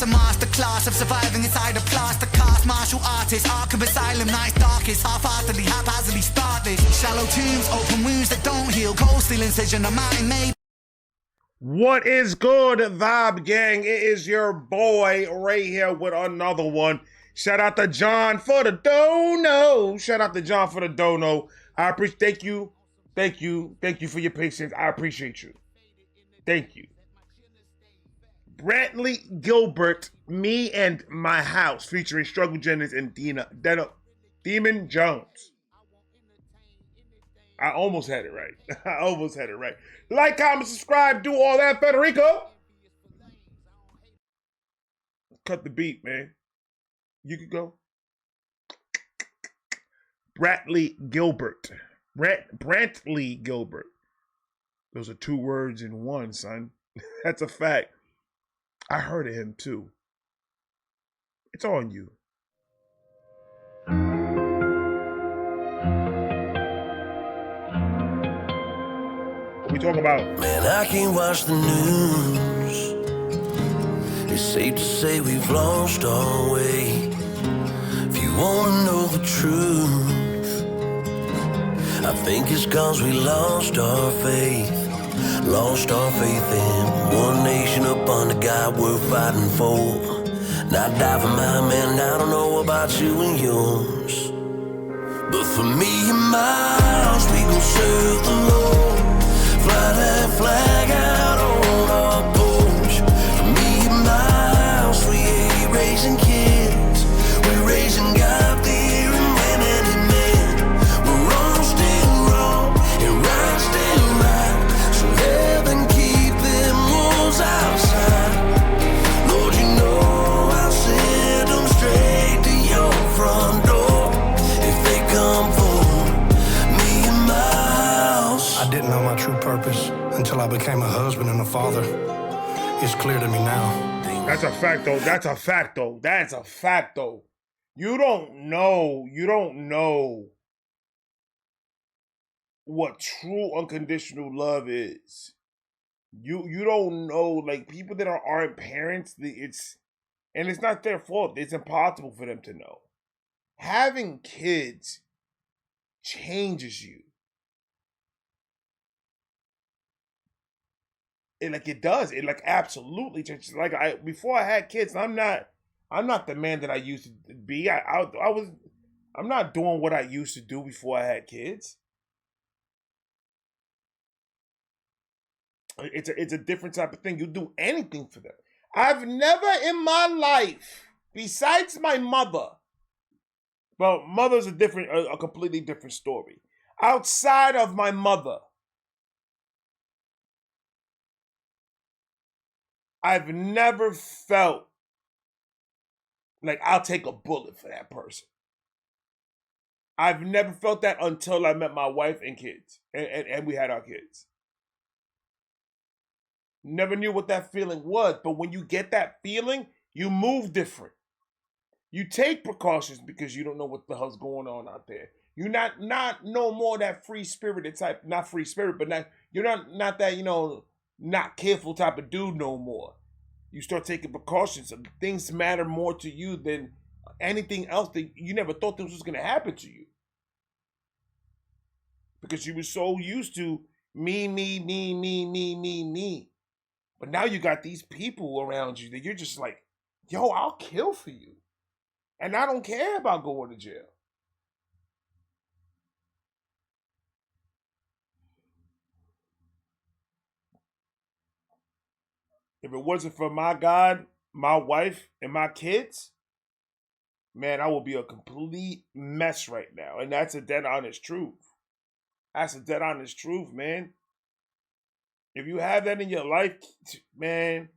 masterclass of surviving inside a plaster cast. Martial artist, Arkham Asylum, nice darkest. Half-heartedly, haphazardly start this. Shallow tombs, open wounds that don't heal. Cold steel incision, a mind made. What is good, Vibe Gang? It is your boy right here with another one. Shout out to John for the DONO. Shout out to John for the DONO. I appreciate, thank you for your patience. I appreciate you. Thank you. Brantley, Gilbert, Me and My House, featuring Struggle Jennings and Demun Jones. I almost had it right. Like, comment, subscribe, do all that, Federico. Cut the beat, man. You could go. Brantley Gilbert. Brantley Gilbert. Those are two words in one, son. That's a fact. I heard of him too. It's on you. What we talking about? Man, I can't watch the news. It's safe to say we've lost our way. If you wanna know the truth, I think it's 'cause we lost our faith. Lost our faith in one nation up under God we're fighting for. Now I die for my man, I don't know about you and yours. But for me and my house, we gon' serve the Lord. Fly that flag out on our porch. For me and my house, we ain't raising kids. We're raising God fear and men and men. We're wrong still wrong and right still right. So heaven keep them wolves outside. Lord, you know I'll send them straight to your front door if they come for me and my house. I didn't know my true purpose until I became a husband and a father. It's clear to me now. That's a fact, though. You don't know what true unconditional love is. You don't know, like, people that aren't parents, it's not their fault. It's impossible for them to know. Having kids changes you. It does. It absolutely changes. Before I had kids, I'm not the man that I used to be. I'm not doing what I used to do before I had kids. It's a different type of thing. You do anything for them. I've never in my life, besides my mother, well, mother's a completely different story. Outside of my mother, I've never felt like I'll take a bullet for that person. I've never felt that until I met my wife and kids, and we had our kids. Never knew what that feeling was, but when you get that feeling, you move different. You take precautions because you don't know what the hell's going on out there. You're not no more that free spirited type, not free spirit, but you're not that, not careful type of dude no more. You start taking precautions. Things matter more to you than anything else that you never thought this was going to happen to you. Because you were so used to me. But now you got these people around you that you're just like, yo, I'll kill for you. And I don't care about going to jail. If it wasn't for my God, my wife, and my kids, man, I would be a complete mess right now. And that's a dead honest truth. That's a dead honest truth, man. If you have that in your life, man,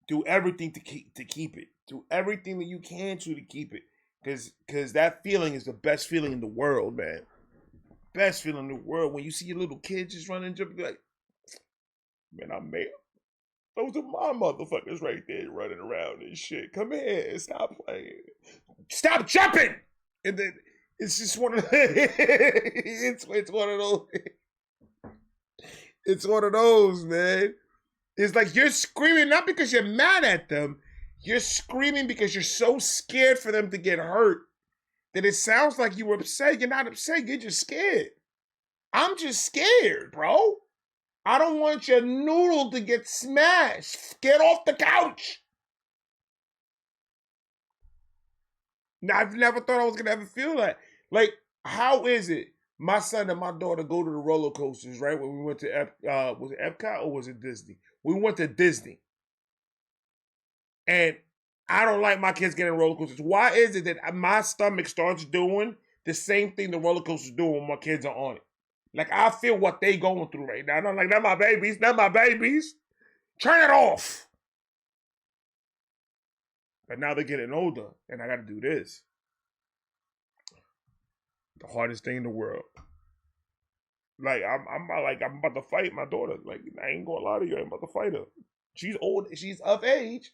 do everything to keep it. Do everything that you can to keep it. Because that feeling is the best feeling in the world, man. Best feeling in the world. When you see your little kids just running, jumping, like, man, I made them. Those are my motherfuckers right there running around and shit. Come here, stop playing. Stop jumping! And then it's just one of it's one of those. It's one of those, man. It's like you're screaming not because you're mad at them. You're screaming because you're so scared for them to get hurt that it sounds like you were upset. You're not upset. You're just scared. I'm just scared, bro. I don't want your noodle to get smashed. Get off the couch. Now, I've never thought I was going to ever feel that. Like, how is it my son and my daughter go to the roller coasters, right? When we went to, was it Epcot or was it Disney? We went to Disney. And I don't like my kids getting roller coasters. Why is it that my stomach starts doing the same thing the roller coasters do when my kids are on it? Like, I feel what they going through right now. And I'm like, they're my babies. They're my babies. Turn it off. But now they're getting older, and I got to do this. The hardest thing in the world. Like, I'm about to fight my daughter. Like, I ain't gonna lie to you. I'm about to fight her. She's old. She's of age.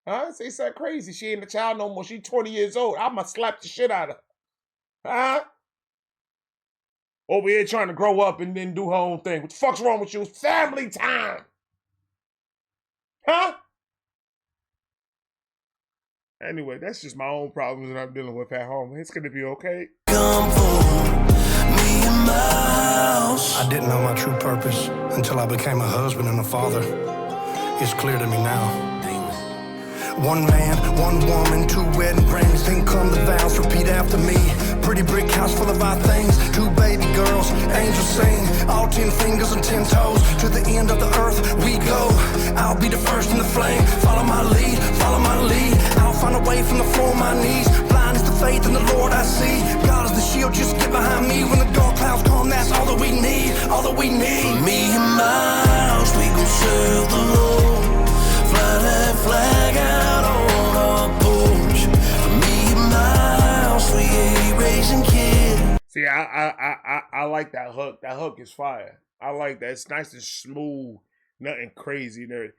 Huh? Say something crazy. She ain't a child no more. She's 20 years old. I'ma slap the shit out of her. Huh? Over here trying to grow up and then do her own thing. What the fuck's wrong with you? It's family time. Huh? Anyway, that's just my own problems that I'm dealing with at home. It's gonna be okay. Come for me and my house. I didn't know my true purpose until I became a husband and a father. It's clear to me now. One man, one woman, 2 wedding rings. Then come the vows, repeat after me. Pretty brick house full of our things. 2 baby girls, angels sing. All 10 fingers and 10 toes. To the end of the earth we go. I'll be the first in the flame. Follow my lead, follow my lead. I'll find a way from the floor of my knees. Blind is the faith in the Lord I see. God is the shield, just get behind me. When the dark clouds come, that's all that we need. All that we need. For me and my house, we gon' serve the Lord. Fly that flag out on our porch. For me and my house, we ain't raising kids. See, I like that hook. That hook is fire. I like that. It's nice and smooth. Nothing crazy there.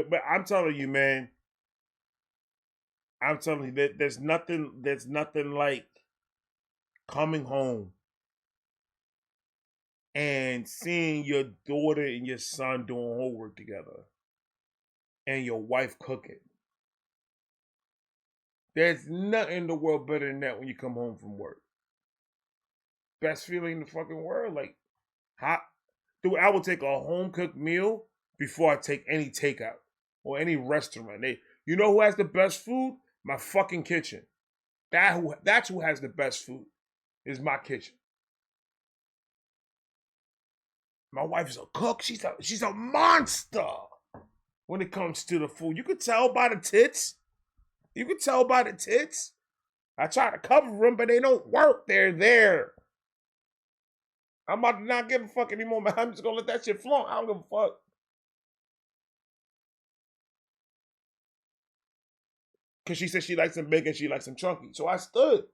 But I'm telling you, man. I'm telling you that there's nothing like coming home and seeing your daughter and your son doing homework together and your wife cooking. There's nothing in the world better than that when you come home from work. Best feeling in the fucking world. Like, dude, I will take a home cooked meal before I take any takeout or any restaurant. You know who has the best food? My fucking kitchen. That's who has the best food. Is my kitchen. My wife is a cook. She's a monster when it comes to the food. You could tell by the tits. I try to cover them, but they don't work. They're there. I'm about to not give a fuck anymore, man. I'm just gonna let that shit flaunt. I don't give a fuck. Because she said she likes them big and she likes them chunky. So I stood.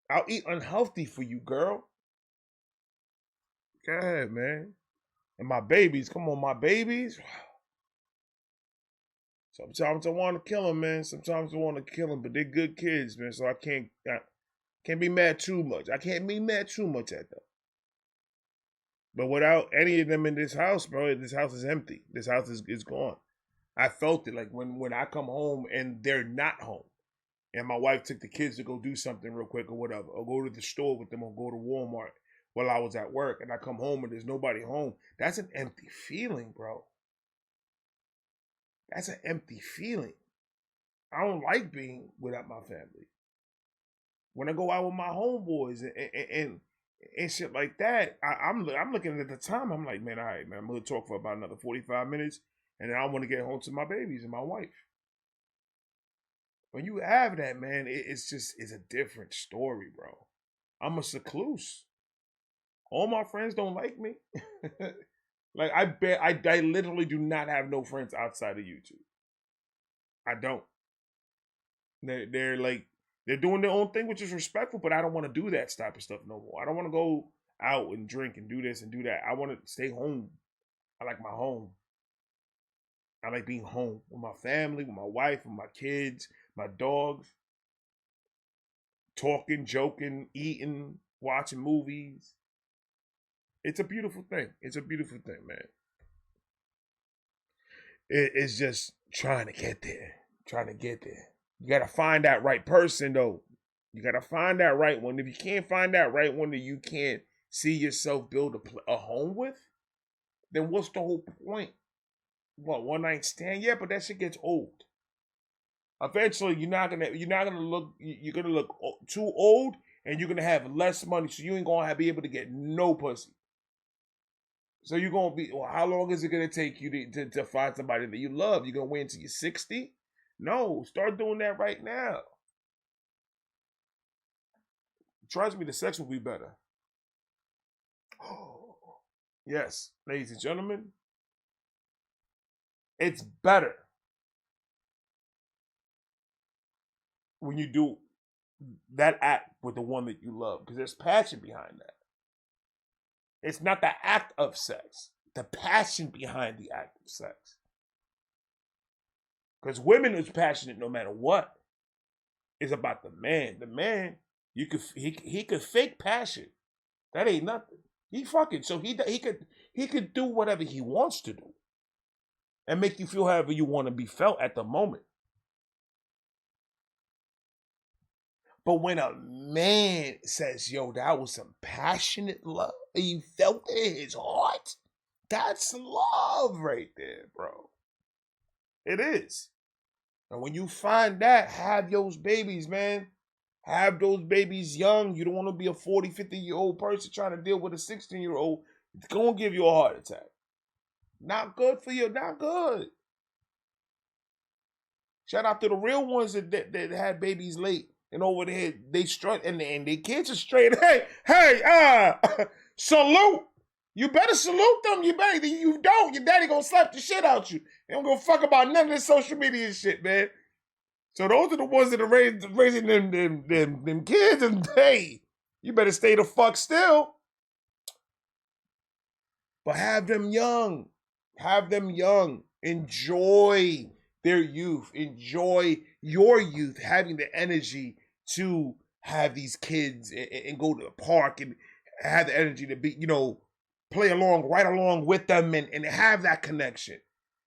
I'll eat unhealthy for you, girl. Go ahead, man. And my babies, come on, my babies. Sometimes I want to kill them, man. Sometimes I want to kill them, but they're good kids, man. So I can't be mad too much. I can't be mad too much at them. But without any of them in this house, bro, this house is empty. This house is gone. I felt it like when I come home and they're not home. And my wife took the kids to go do something real quick or whatever. Or go to the store with them or go to Walmart while I was at work. And I come home and there's nobody home. That's an empty feeling, bro. That's an empty feeling. I don't like being without my family. When I go out with my homeboys and shit like that, I'm looking at the time. I'm like, man, all right, man, I'm going to talk for about another 45 minutes. And then I want to get home to my babies and my wife. When you have that, man, it's a different story, bro. I'm a secluse. All my friends don't like me. Like, I literally do not have no friends outside of YouTube. I don't. They're doing their own thing, which is respectful, but I don't want to do that type of stuff no more. I don't want to go out and drink and do this and do that. I want to stay home. I like my home. I like being home with my family, with my wife, with my kids, my dogs. Talking, joking, eating, watching movies. It's a beautiful thing. It's a beautiful thing, man. It's just trying to get there. Trying to get there. You got to find that right person, though. You got to find that right one. If you can't find that right one that you can't see yourself build a home with, then what's the whole point? What, one night stand? Yeah, but that shit gets old. Eventually, you're gonna look too old, and you're gonna have less money, so you ain't gonna be able to get no pussy. So you're gonna be. Well, how long is it gonna take you to find somebody that you love? You gonna wait until you're 60? No, start doing that right now. Trust me, the sex will be better. Yes, ladies and gentlemen, it's better when you do that act with the one that you love, because there's passion behind that. It's not the act of sex, the passion behind the act of sex. Because women is passionate no matter what. It's about the man. The man, he could fake passion. That ain't nothing. He fucking, so he could do whatever he wants to do and make you feel however you want to be felt at the moment. But when a man says, yo, that was some passionate love, and you felt it in his heart, that's love right there, bro. It is. And when you find that, have those babies, man. Have those babies young. You don't want to be a 40, 50-year-old person trying to deal with a 16-year-old. It's going to give you a heart attack. Not good for you. Not good. Shout out to the real ones that had babies late. And over there, they strut, and their kids are straight. Hey, salute. You better salute them. You don't. Your daddy gonna slap the shit out you. They don't go fuck about none of this social media shit, man. So those are the ones that are raising them kids, and hey, you better stay the fuck still. But have them young. Have them young. Enjoy their youth. Enjoy your youth, having the energy to have these kids and go to the park and have the energy to be, play along, right along with them and have that connection.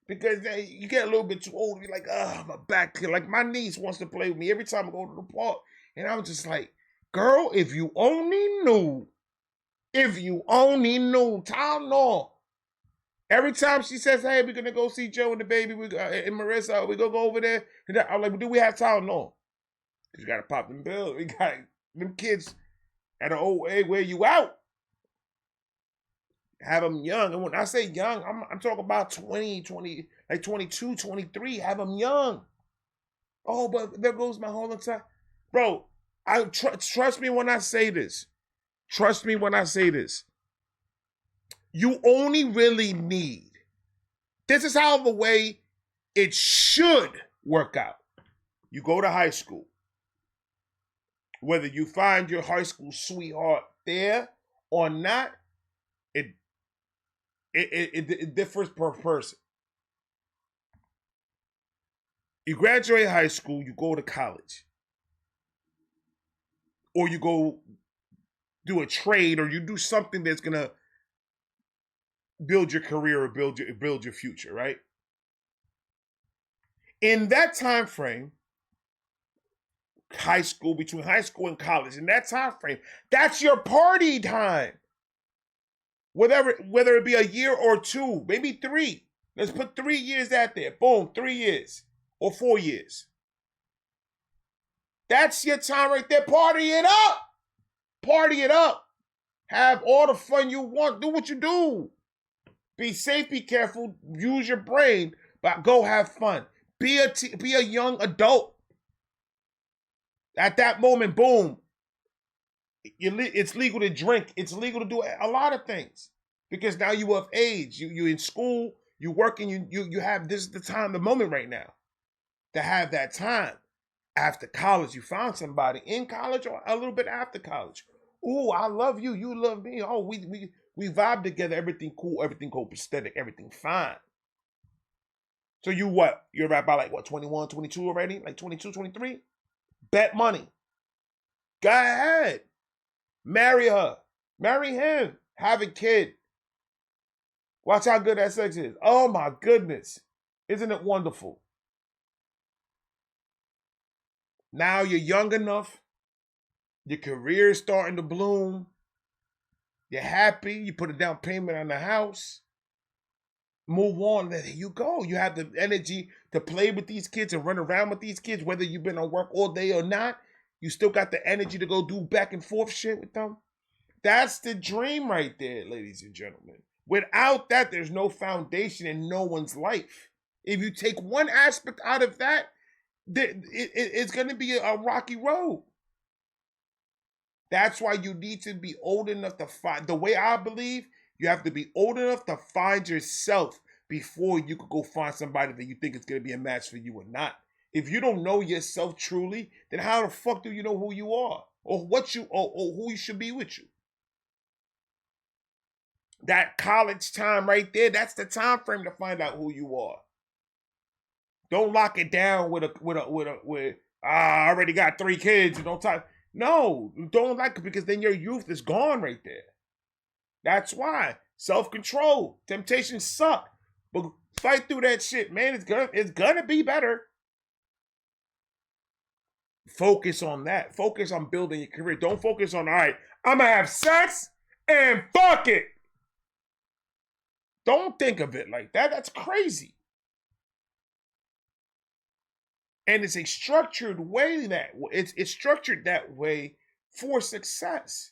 Because you get a little bit too old, you're like, my back. Like my niece wants to play with me every time I go to the park. And I'm just like, girl, if you only knew, Tom, no. Every time she says, hey, we're going to go see Joe and the baby and Marissa, we're going to go over there. I'm like, do we have time? No. Because you got to pop them bills. We got them kids at an old age where you out. Have them young. And when I say young, I'm talking about 20, like 22, 23. Have them young. Oh, but there goes my whole entire... Bro, trust me when I say this. Trust me when I say this. You only really need... This is how the way it should work out. You go to high school. Whether you find your high school sweetheart there or not, it differs per person. You graduate high school, you go to college. Or you go do a trade, or you do something that's going to build your career or build your future, right? In that time frame, between high school and college, in that time frame, that's your party time. Whether it be a year or two, maybe 3. Let's put 3 years out there. Boom, 3 years or 4 years. That's your time right there. Party it up. Party it up. Have all the fun you want. Do what you do. Be safe, be careful, use your brain, but go have fun. Be a young adult. At that moment, boom, it's legal to drink. It's legal to do a lot of things because now you of age. You in school, you working, you have this is the time, the moment right now to have that time. After college, you found somebody in college or a little bit after college. Ooh, I love you. You love me. Oh, we vibe together. Everything cool. Everything copacetic. Everything fine. So you what? You're right by 21, 22 already? Like 22, 23? Bet money. Go ahead. Marry her. Marry him. Have a kid. Watch how good that sex is. Oh my goodness. Isn't it wonderful? Now you're young enough. Your career is starting to bloom. You're happy. You put a down payment on the house. Move on. There you go. You have the energy to play with these kids and run around with these kids, whether you've been on work all day or not. You still got the energy to go do back and forth shit with them. That's the dream right there, ladies and gentlemen. Without that, there's no foundation in no one's life. If you take one aspect out of that, it's going to be a rocky road. That's why you need to be old enough to find, the way I believe, you have to be old enough to find yourself before you could go find somebody that you think is going to be a match for you or not. If you don't know yourself truly, then how the fuck do you know who you are or what you or who you should be with you? That college time right there, that's the time frame to find out who you are. Don't lock it down with I already got 3 kids and don't talk. No, don't like it because then your youth is gone right there. That's why. Self-control. Temptations suck. But fight through that shit, man. It's gonna be better. Focus on that. Focus on building your career. Don't focus on, all right, I'm gonna have sex and fuck it. Don't think of it like that. That's crazy. And it's a structured way that it's structured that way for success.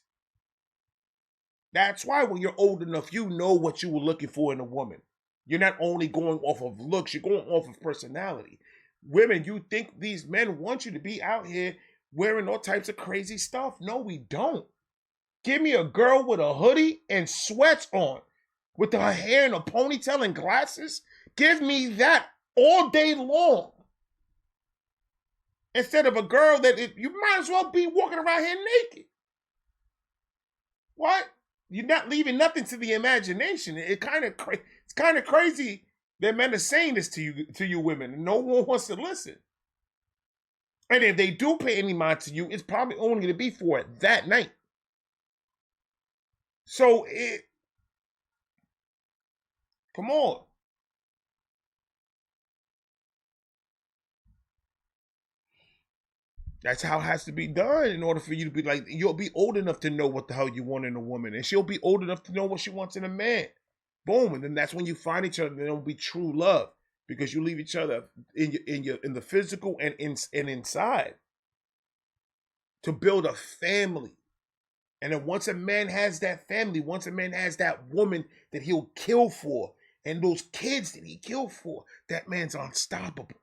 That's why when you're old enough, you know what you were looking for in a woman. You're not only going off of looks, you're going off of personality. Women, you think these men want you to be out here wearing all types of crazy stuff. No, we don't. Give me a girl with a hoodie and sweats on, with her hair in a ponytail and glasses. Give me that all day long. Instead of a girl that you might as well be walking around here naked. What? You're not leaving nothing to the imagination. It's kind of crazy that men are saying this to you women, and no one wants to listen. And if they do pay any mind to you, it's probably only going to be for that night. So come on. That's how it has to be done in order for you to be like, you'll be old enough to know what the hell you want in a woman, and she'll be old enough to know what she wants in a man. Boom, and then that's when you find each other, and it'll be true love because you leave each other in the physical and inside to build a family. And then once a man has that family, once a man has that woman that he'll kill for, and those kids that he killed for, that man's unstoppable.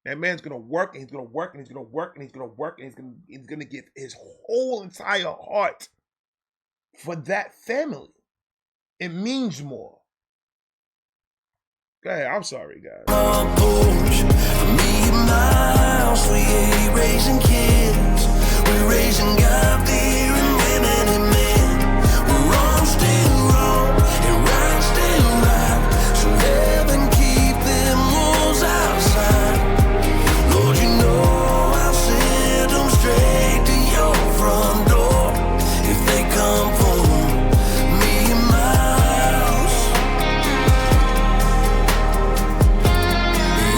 That man's gonna work, and he's gonna work, and he's gonna work, and he's gonna work, and he's gonna give his whole entire heart for that family. It means more. Go ahead, I'm sorry, guys. Me and my house, we ain't raising kids. We're raising God fear and women and men. We're wrong still wrong, and right still right. So heaven keep them walls outside. Lord, you know I'll send them straight to your front door if they come for me and my house.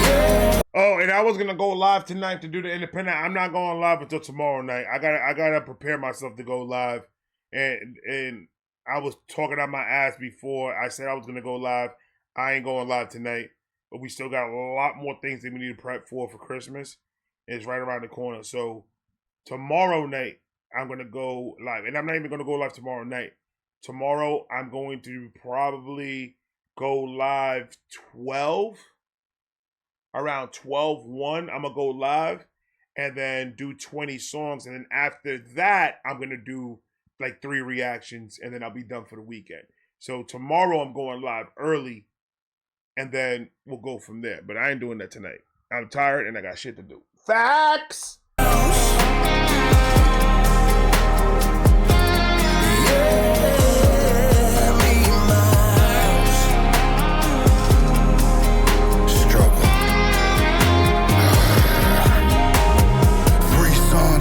Yeah. Oh, and I was gonna go live tonight to do the independent. I'm not going live until tomorrow night. I gotta prepare myself to go live, and I was talking out my ass before. I said I was gonna go live. I ain't going live tonight. But we still got a lot more things that we need to prep for Christmas. It's right around the corner. So tomorrow night, I'm going to go live. And I'm not even going to go live tomorrow night. Tomorrow, I'm going to probably go live 12. Around 12:01, I'm going to go live. And then do 20 songs. And then after that, I'm going to do like 3 reactions. And then I'll be done for the weekend. So tomorrow, I'm going live early. And then we'll go from there. But I ain't doing that tonight. I'm tired and I got shit to do. Facts! Struggle. 3 sons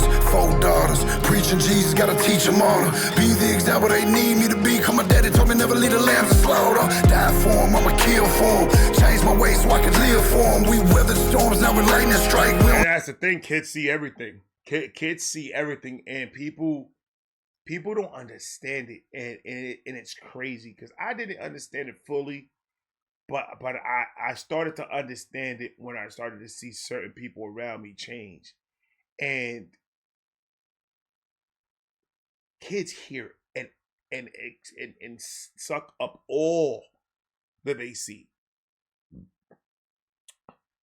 martyr. Be the example they need me to be. Cause my daddy told me never leave the lambs to slaughter. Die for him, I'ma kill for him. Change my ways so I can live for him. We weathered storms, now we're lightning strike. And that's the thing, kids see everything. Kids see everything, and people don't understand it, and it's crazy because I didn't understand it fully, but I started to understand it when I started to see certain people around me change, and kids hear it and suck up all that they see.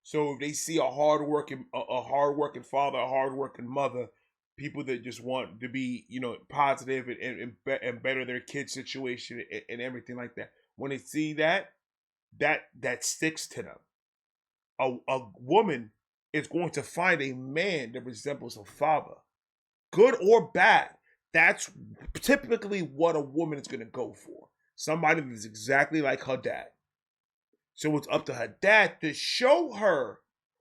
So if they see a hardworking father, a hardworking mother, people that just want to be, positive and better their kid's situation and everything like that. When they see that sticks to them. A woman is going to find a man that resembles a father, good or bad. That's typically what a woman is going to go for. Somebody that is exactly like her dad. So it's up to her dad to show her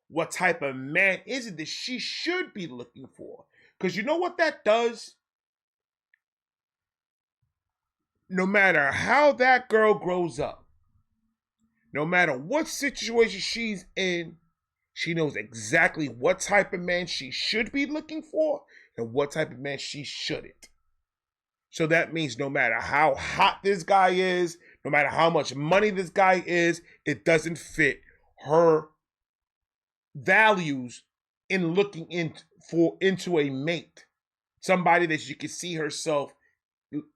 what type of man is it that she should be looking for. Because you know what that does? No matter how that girl grows up, no matter what situation she's in, she knows exactly what type of man she should be looking for and what type of man she shouldn't. So that means no matter how hot this guy is, no matter how much money this guy is, it doesn't fit her values in looking into a mate. Somebody that she can see herself,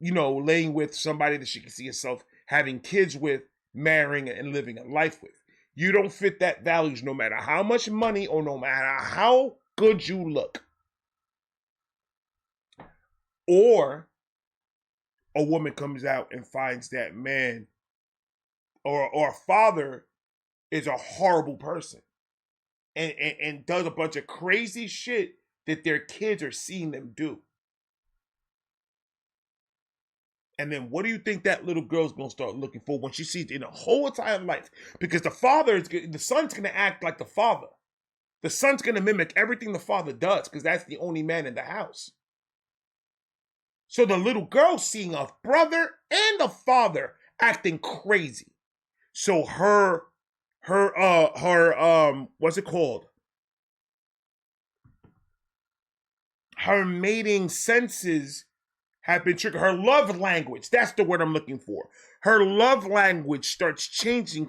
laying with, somebody that she can see herself having kids with, marrying and living a life with. You don't fit that values no matter how much money or no matter how good you look. Or a woman comes out and finds that man or a father is a horrible person and does a bunch of crazy shit that their kids are seeing them do. And then what do you think that little girl's gonna start looking for when she sees it in a whole entire life? Because the son's gonna act like the father. The son's gonna mimic everything the father does because that's the only man in the house. So the little girl's seeing a brother and a father acting crazy. So her what's it called? Her mating senses have been triggered. Her love language, that's the word I'm looking for. Her love language starts changing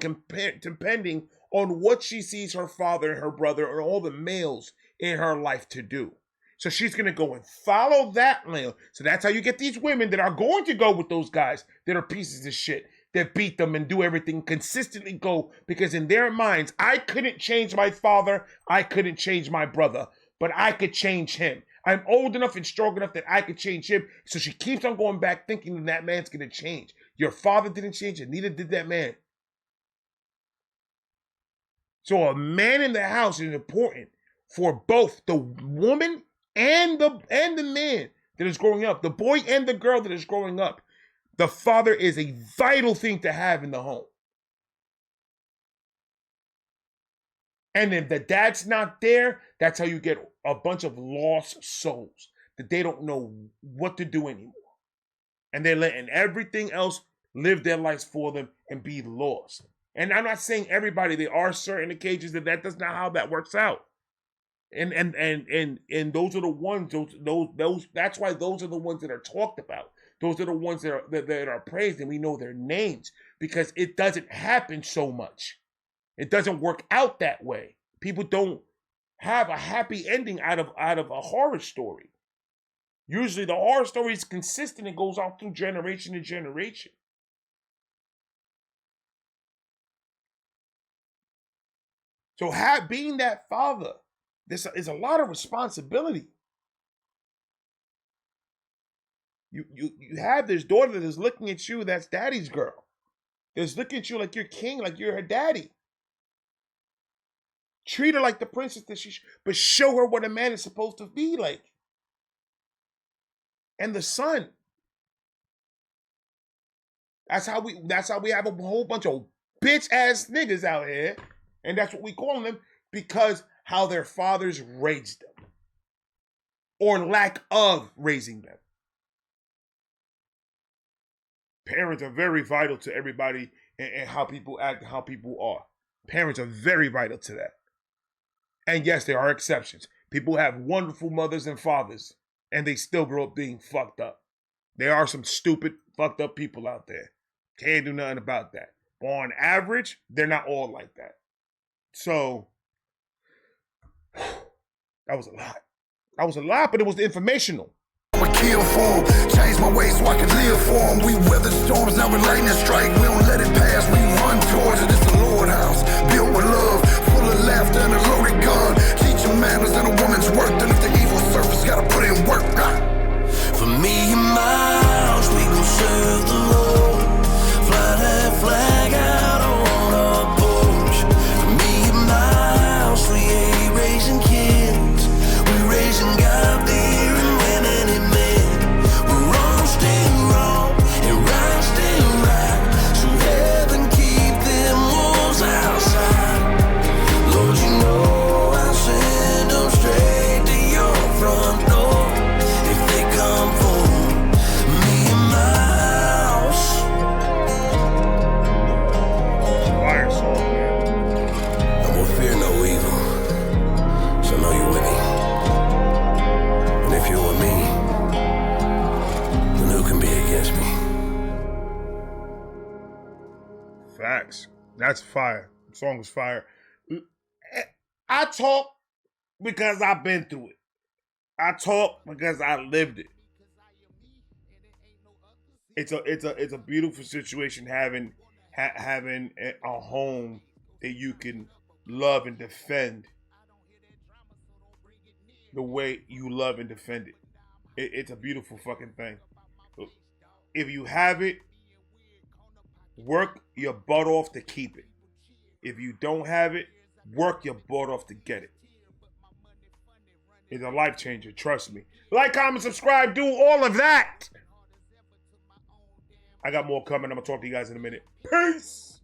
depending on what she sees her father and her brother or all the males in her life to do. So she's going to go and follow that lane. So that's how you get these women that are going to go with those guys that are pieces of shit, that beat them and do everything, consistently go, because in their minds, I couldn't change my father, I couldn't change my brother, but I could change him. I'm old enough and strong enough that I could change him. So she keeps on going back thinking that man's going to change. Your father didn't change and neither did that man. So a man in the house is important for both the woman and the man that is growing up, the boy and the girl that is growing up. The father is a vital thing to have in the home. And if the dad's not there, that's how you get a bunch of lost souls that they don't know what to do anymore. And they're letting everything else live their lives for them and be lost. And I'm not saying everybody, there are certain occasions that that's not how that works out. And those are the ones, those that's why those are the ones that are talked about. Those are the ones that are praised, and we know their names because it doesn't happen so much. It doesn't work out that way. People don't have a happy ending out of a horror story. Usually the horror story is consistent and goes on through generation to generation. So being that father, this is a lot of responsibility. You have this daughter that is looking at you, that's daddy's girl. That's looking at you like you're king, like you're her daddy. Treat her like the princess that but show her what a man is supposed to be like. And the son. That's how we have a whole bunch of bitch ass niggas out here. And that's what we call them because how their fathers raised them. Or lack of raising them. Parents are very vital to everybody and how people act, how people are. Parents are very vital to that. And yes, there are exceptions. People have wonderful mothers and fathers, and they still grow up being fucked up. There are some stupid, fucked up people out there. Can't do nothing about that. But on average, they're not all like that. So, that was a lot. That was a lot, but it was informational. Kill for 'em, change my ways so I can live for 'em. We weather storms, now we're lightning strike. We don't let it pass, we run towards it. It's the Lord house, built with love, full of laughter and a loaded gun. Teach them manners and a woman's worth, and if the evil surface gotta put in work. For me and my house, we gon' serve the Lord. Fly that flag out on our porch. For me and my house, we ain't raising kids, we raising God deer and women and men. We're wrong, still wrong, and right, still right. So heaven keep them wolves outside. Lord, you know I'll send them straight to your front door if they come for me and my house. Fire song, man. I will fear no evil, so know you're with me. And if you're with me, then who can be against me? Facts. That's fire. The song is fire. I talk because I've been through it. I talk because I lived it. It's a beautiful situation having a home that you can love and defend the way you love and defend it. It's a beautiful fucking thing. If you have it, work your butt off to keep it. If you don't have it, work your butt off to get it. It's a life changer, trust me. Like, comment, subscribe, do all of that. I got more coming. I'm going to talk to you guys in a minute. Peace.